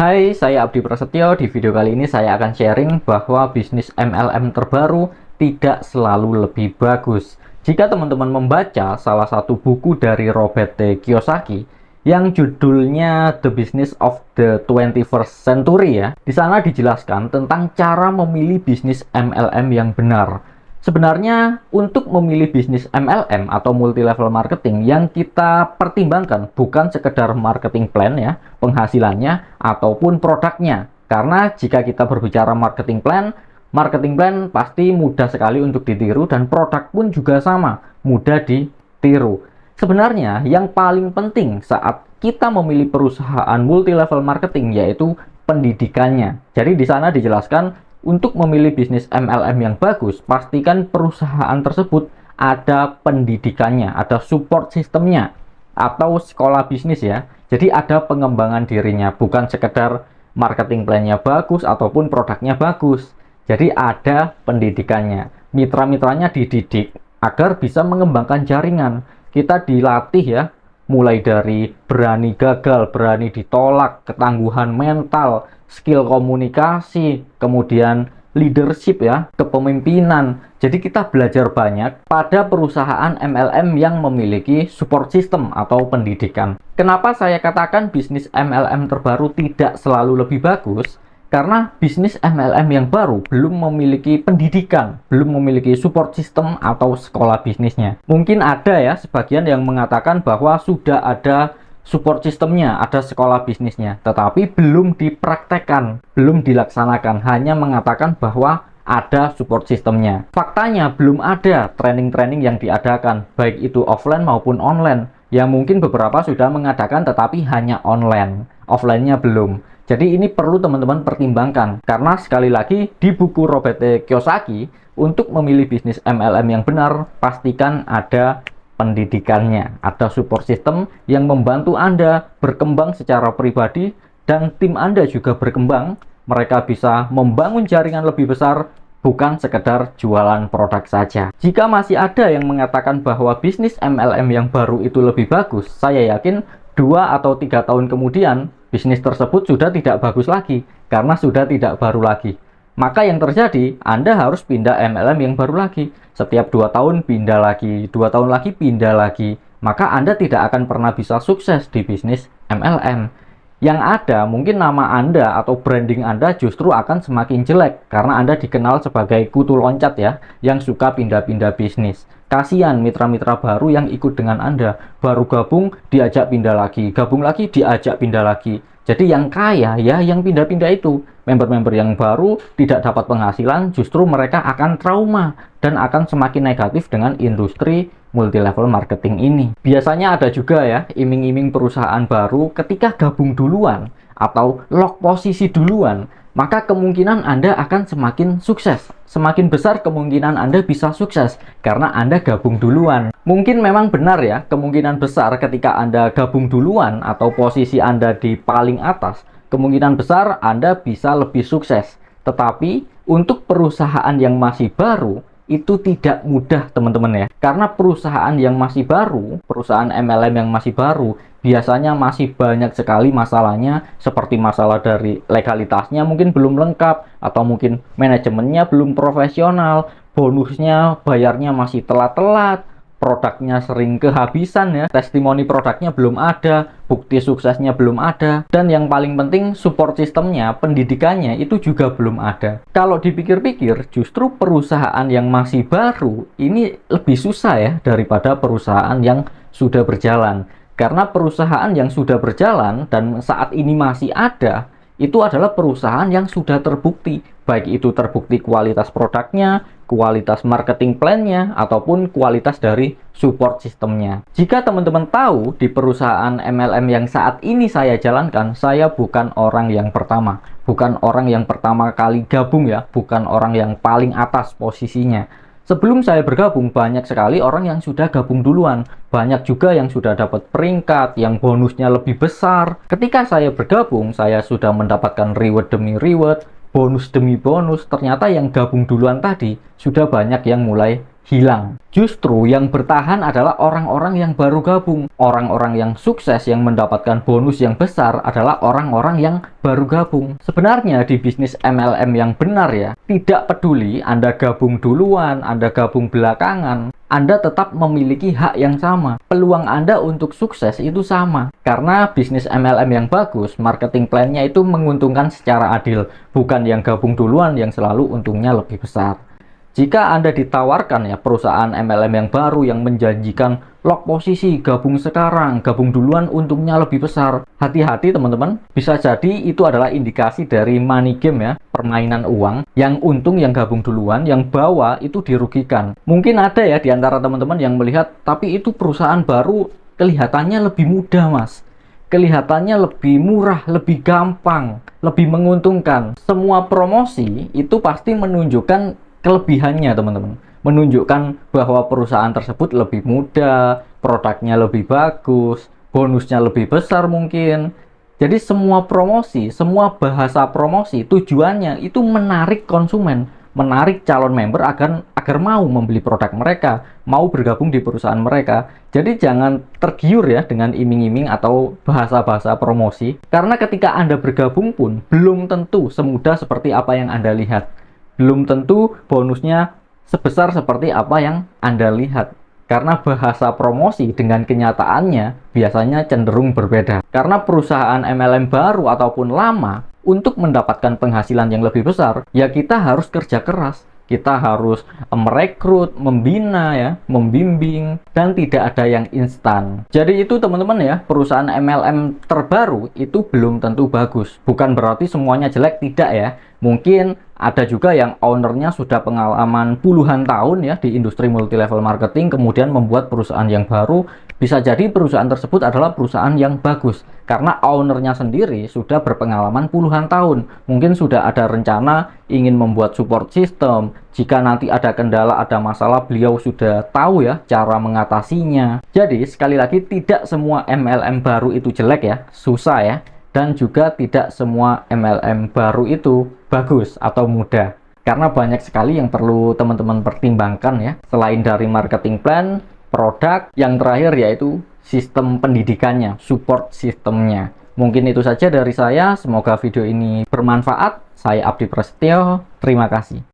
Hai, saya Abdi Prasetyo. Di video kali ini saya akan sharing bahwa bisnis MLM terbaru tidak selalu lebih bagus. Jika teman-teman membaca salah satu buku dari Robert T. Kiyosaki yang judulnya The Business of the 21st Century ya, di sana dijelaskan tentang cara memilih bisnis MLM yang benar. Sebenarnya untuk memilih bisnis MLM atau multi level marketing yang kita pertimbangkan bukan sekedar marketing plan ya, penghasilannya ataupun produknya. Karena jika kita berbicara marketing plan pasti mudah sekali untuk ditiru dan produk pun juga sama, mudah ditiru. Sebenarnya yang paling penting saat kita memilih perusahaan multi level marketing yaitu pendidikannya. Jadi di sana dijelaskan untuk memilih bisnis MLM yang bagus, pastikan perusahaan tersebut ada pendidikannya, ada support sistemnya, atau sekolah bisnis ya. Jadi ada pengembangan dirinya, bukan sekedar marketing plan-nya bagus ataupun produknya bagus. Jadi ada pendidikannya. Mitra-mitranya dididik agar bisa mengembangkan jaringan. Kita dilatih ya, mulai dari berani gagal, berani ditolak, ketangguhan mental, skill komunikasi, kemudian leadership ya, kepemimpinan. Jadi kita belajar banyak pada perusahaan MLM yang memiliki support system atau pendidikan. Kenapa saya katakan bisnis MLM terbaru tidak selalu lebih bagus? Karena bisnis MLM yang baru belum memiliki pendidikan, belum memiliki support system atau sekolah bisnisnya. Mungkin ada ya sebagian yang mengatakan bahwa sudah ada support sistemnya, ada sekolah bisnisnya, tetapi belum dipraktekkan, belum dilaksanakan, hanya mengatakan bahwa ada support sistemnya. Faktanya belum ada training-training yang diadakan, baik itu offline maupun online. Yang mungkin beberapa sudah mengadakan tetapi hanya online, offline-nya belum. Jadi ini perlu teman-teman pertimbangkan, karena sekali lagi di buku Robert T. Kiyosaki, untuk memilih bisnis MLM yang benar, pastikan ada pendidikannya, ada support system yang membantu Anda berkembang secara pribadi dan tim Anda juga berkembang. Mereka bisa membangun jaringan lebih besar, bukan sekedar jualan produk saja. Jika masih ada yang mengatakan bahwa bisnis MLM yang baru itu lebih bagus, saya yakin 2 atau 3 tahun kemudian bisnis tersebut sudah tidak bagus lagi karena sudah tidak baru lagi. Maka yang terjadi, Anda harus pindah MLM yang baru lagi. Setiap 2 tahun pindah lagi, 2 tahun lagi pindah lagi. Maka Anda tidak akan pernah bisa sukses di bisnis MLM. Yang ada, mungkin nama Anda atau branding Anda justru akan semakin jelek karena Anda dikenal sebagai kutu loncat ya, yang suka pindah-pindah bisnis. Kasihan mitra-mitra baru yang ikut dengan Anda, baru gabung diajak pindah lagi, gabung lagi diajak pindah lagi. Jadi yang kaya ya yang pindah-pindah itu. Member-member yang baru tidak dapat penghasilan, justru mereka akan trauma dan akan semakin negatif dengan industri multi level marketing ini. Biasanya ada juga ya iming-iming perusahaan baru ketika gabung duluan atau lock posisi duluan, maka kemungkinan Anda akan semakin sukses. Semakin besar kemungkinan Anda bisa sukses karena Anda gabung duluan. Mungkin memang benar ya, kemungkinan besar ketika Anda gabung duluan atau posisi Anda di paling atas, kemungkinan besar Anda bisa lebih sukses. Tetapi untuk perusahaan yang masih baru, itu tidak mudah teman-teman ya. Karena perusahaan yang masih baru, perusahaan MLM yang masih baru, biasanya masih banyak sekali masalahnya, seperti masalah dari legalitasnya mungkin belum lengkap, atau mungkin manajemennya belum profesional, bonusnya bayarnya masih telat-telat, produknya sering kehabisan ya, testimoni produknya belum ada, bukti suksesnya belum ada, dan yang paling penting support sistemnya, pendidikannya itu juga belum ada. Kalau dipikir-pikir, justru perusahaan yang masih baru ini lebih susah ya daripada perusahaan yang sudah berjalan. Karena perusahaan yang sudah berjalan dan saat ini masih ada, itu adalah perusahaan yang sudah terbukti, baik itu terbukti kualitas produknya, kualitas marketing plan-nya, ataupun kualitas dari support sistemnya. Jika teman-teman tahu di perusahaan MLM yang saat ini saya jalankan, saya bukan orang yang pertama, bukan orang yang pertama kali gabung ya, bukan orang yang paling atas posisinya. Sebelum saya bergabung, banyak sekali orang yang sudah gabung duluan. Banyak juga yang sudah dapat peringkat, yang bonusnya lebih besar. Ketika saya bergabung, saya sudah mendapatkan reward demi reward, bonus demi bonus. Ternyata yang gabung duluan tadi, sudah banyak yang mulai hilang. Justru yang bertahan adalah orang-orang yang baru gabung. Orang-orang yang sukses yang mendapatkan bonus yang besar adalah orang-orang yang baru gabung. Sebenarnya di bisnis MLM yang benar ya, tidak peduli Anda gabung duluan, Anda gabung belakangan, Anda tetap memiliki hak yang sama. Peluang Anda untuk sukses itu sama. Karena bisnis MLM yang bagus, marketing plan-nya itu menguntungkan secara adil. Bukan yang gabung duluan yang selalu untungnya lebih besar. Jika Anda ditawarkan ya perusahaan MLM yang baru yang menjanjikan lock posisi, gabung sekarang, gabung duluan untungnya lebih besar. Hati-hati teman-teman, bisa jadi itu adalah indikasi dari money game ya, permainan uang, yang untung yang gabung duluan, yang bawah itu dirugikan. Mungkin ada ya di antara teman-teman yang melihat, tapi itu perusahaan baru kelihatannya lebih mudah mas. Kelihatannya lebih murah, lebih gampang, lebih menguntungkan. Semua promosi itu pasti menunjukkan kelebihannya teman-teman, menunjukkan bahwa perusahaan tersebut lebih mudah, produknya lebih bagus, bonusnya lebih besar mungkin. Jadi semua promosi, semua bahasa promosi tujuannya itu menarik konsumen, menarik calon member agar mau membeli produk mereka, mau bergabung di perusahaan mereka. Jadi jangan tergiur ya dengan iming-iming atau bahasa-bahasa promosi, karena ketika Anda bergabung pun belum tentu semudah seperti apa yang Anda lihat. Belum tentu bonusnya sebesar seperti apa yang Anda lihat. Karena bahasa promosi dengan kenyataannya biasanya cenderung berbeda. Karena perusahaan MLM baru ataupun lama, untuk mendapatkan penghasilan yang lebih besar, ya kita harus kerja keras. Kita harus merekrut, membina ya, membimbing, dan tidak ada yang instan. Jadi itu teman-teman ya, perusahaan MLM terbaru itu belum tentu bagus. Bukan berarti semuanya jelek, tidak ya. Mungkin ada juga yang ownernya sudah pengalaman puluhan tahun ya di industri multi level marketing, kemudian membuat perusahaan yang baru. Bisa jadi perusahaan tersebut adalah perusahaan yang bagus karena ownernya sendiri sudah berpengalaman puluhan tahun. Mungkin sudah ada rencana ingin membuat support system. Jika nanti ada kendala, ada masalah, beliau sudah tahu ya cara mengatasinya. Jadi sekali lagi, tidak semua MLM baru itu jelek ya, susah ya. Dan juga tidak semua MLM baru itu bagus atau mudah. Karena banyak sekali yang perlu teman-teman pertimbangkan ya. Selain dari marketing plan, produk, yang terakhir yaitu sistem pendidikannya, support sistemnya. Mungkin itu saja dari saya. Semoga video ini bermanfaat. Saya Abdi Prasetyo. Terima kasih.